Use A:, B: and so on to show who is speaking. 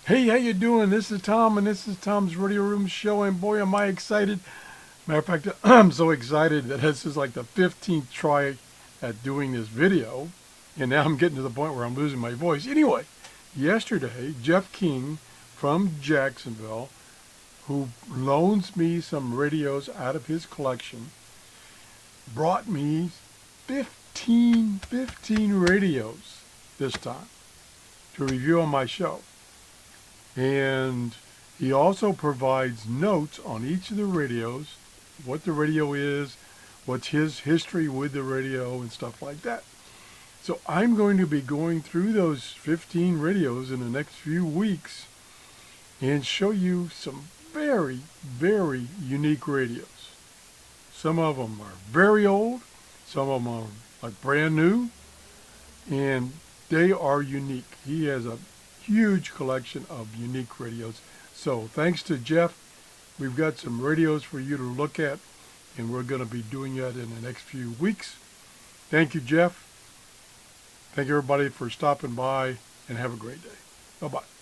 A: Hey, how you doing? This is Tom, and this is Tom's Radio Room Show, and boy, am I excited. Matter of fact, I'm so excited that this is like the 15th try at doing this video, and now I'm getting to the point where I'm losing my voice. Anyway, yesterday, Jeff King from Jacksonville, who loans me some radios out of his collection, brought me 15 radios this time to review on my show. And he also provides notes on each of the radios, what the radio is, what's his history with the radio and stuff like that. So I'm going to be going through those 15 radios in the next few weeks and show you some very unique radios. Some of them are very old, some of them are like brand new, and they are unique. He has a huge collection of unique radios. So thanks to Jeff, we've got some radios for you to look at, and we're going to be doing that in the next few weeks. Thank you, Jeff. Thank you, everybody, for stopping by, and have a great day. Bye-bye.